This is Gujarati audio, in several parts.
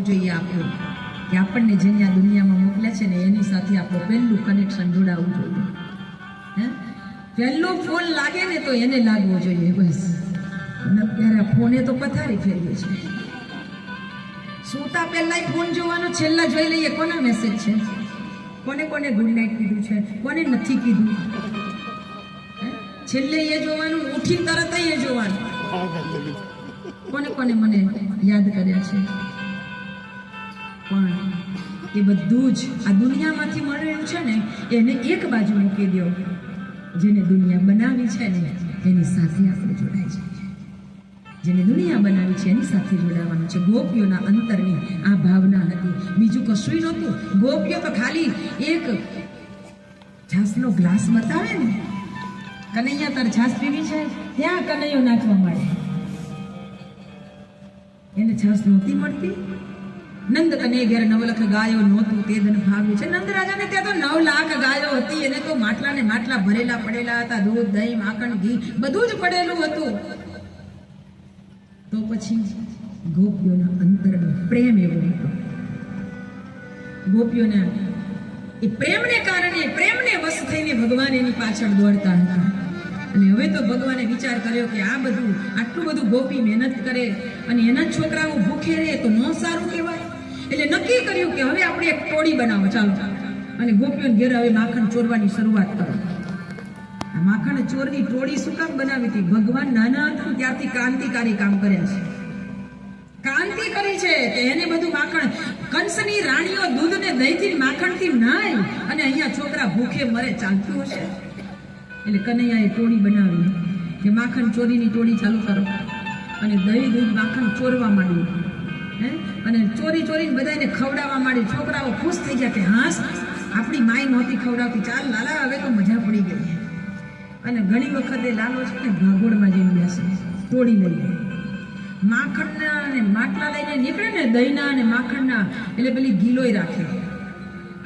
જોઈએ આપણું કે આપણને જેને આ દુનિયામાં મોકલ્યા છે ને એની સાથે આપણું પહેલું કનેક્શન જોડાવવું જોઈએ. હે પહેલો ફોન લાગે ને તો એને લાગવો જોઈએ બસ. અત્યારે ફોને તો પથારી ફેરવી છે. સૂતા પહેલા ફોન જોવાનો, છેલ્લા જોઈ લઈએ કોના મેસેજ છે, કોને કોને ગુડ નાઇટ કીધું છે, કોને નથી કીધું. છેલ્લે એ જોવાનું, ઉઠી તરત એ જોવાનું કોને કોને મને યાદ કર્યા છે. પણ એ બધું જ આ દુનિયામાંથી મળેલું છે ને એને એક બાજુ મૂકી દો. જેને દુનિયા બનાવી છે ને એની સાથે આપણે જોડાઈ જઈએ. જેને દુનિયા બનાવી છે એની સાથે જોડાવાનું છે. ગોપીઓના અંતરની આ ભાવના હતી, બીજું કશું નહોતું. ગોપીઓ તો ખાલી એક છાસનો ગ્લાસ બતાવે ને, કનૈયા તાર છાસ પીવી છે, ત્યાં કનૈયો નાખવા માંડે. એને છાસ નહોતી મળતી. નંદ કને ઘેર 9 લાખ ગાયો નહોતું તે દન ભાવ્યું છે. નંદ રાજાને ત્યાં તો 9 લાખ ગાયો હતી. એને તો માટલા ને માટલા ભરેલા પડેલા હતા. દૂધ, દહીં, માખણ, ઘી બધું જ પડેલું હતું. તો પછી ગોપીઓના અંતરનો પ્રેમ એવો હતો. ગોપીઓના એ પ્રેમને કારણે, પ્રેમને વશ થઈને ભગવાન એની પાછળ દોડતા હતા. અને હવે તો ભગવાને વિચાર કર્યો કે આ બધું આટલું બધું ગોપી મહેનત કરે અને એના છોકરાઓ ભૂખે રહે તો ન સારું કહેવાય. એટલે નક્કી કર્યું કે હવે આપણે એક ટોળી બનાવો, ચાલો. અને ગોપીઓને ઘેર હવે માખણ ચોરવાની શરૂઆત કરો. આ માખણ ચોરની ટોળી શું કામ બનાવી હતી? ભગવાન નાના હતા ત્યારથી ક્રાંતિકારી કામ કર્યા છે. ક્રાંતિ કરી છે કે એને બધું માખણ, કંસની રાણીઓ દૂધ ને દહીંથી માખણથી નાય અને અહીંયા છોકરા ભૂખે મરે, ચાલતું હશે? એટલે કનૈયાએ ટોળી બનાવી કે માખણ ચોરીની ટોળી ચાલુ કરો. અને દહીં દૂધ માખણ ચોરવા માંડ્યું. અને ચોરી ચોરીને બધાને ખવડાવવા માંડી. છોકરાઓ ખુશ થઈ ગયા કે હાસ, આપણી માય નહોતી ખવડાવતી, ચાલ લાલા હવે તો મજા પડી ગઈ. અને ઘણી વખતે લાલો છે ને ભાગોળમાં જઈને બેસે, ટોળી લઈને માખણના અને માટલા લઈને નીકળે ને, દહીંના અને માખણના, એટલે પેલી ગીલોય રાખે.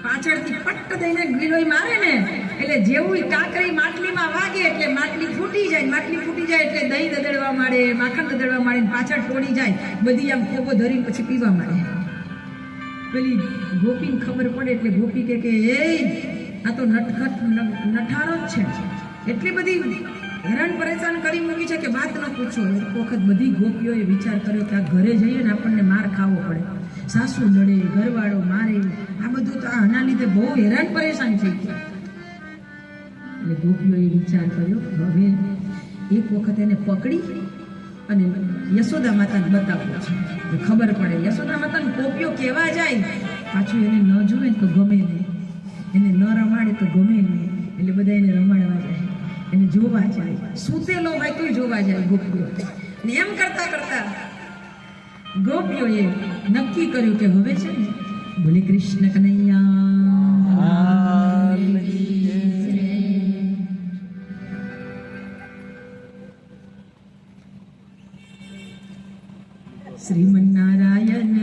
પાછળથી પટ્ટ દઈને ગીલોય મારે ને એટલે જેવું કાંકરી માટલીમાં વાગે એટલે માટલી ફૂટી જાય. માટલી ફૂટી જાય એટલે દહીં દદડવા માંડે, માખણ દદડવા માંડે, પાછળ ટોળી જાય બધી આમ ખોબો ધરીને પછી પીવા માંડે. પેલી ગોપીને ખબર પડે એટલે ગોપી કે એ આ તો નટખટ નઠારો જ છે. એટલી બધી હેરાન પરેશાન કરી મૂકી છે કે વાત ન પૂછો. એક વખત બધી ગોપીઓએ વિચાર કર્યો કે આ ઘરે જઈએ ને આપણને માર ખાવો પડે, સાસુ લડે, ઘરવાળો મારે, આ બધું તો આના લીધે બહુ હેરાન પરેશાન થઈ ગયા. એટલે ગોપીઓએ વિચાર કર્યો હવે એક વખત એને પકડી અને યશોદા માતાને બતાવવો છે, ખબર પડે. યશોદા માતાને ગોપીઓ કહેવા જાય, પાછું એને ન જુએ તો ગમે નહીં, એને ન રમાડે તો ગમે નહીં. એટલે બધા એને રમાડવા જાય, એને જોવા જાય, સૂતેલો હોય તોય જોવા જાય ગોપીઓ. ને એમ કરતા કરતા ગોપીઓએ નક્કી કર્યું કે હવે છે ને બોલે કૃષ્ણ કનૈયા શ્રીમન્નારાયણ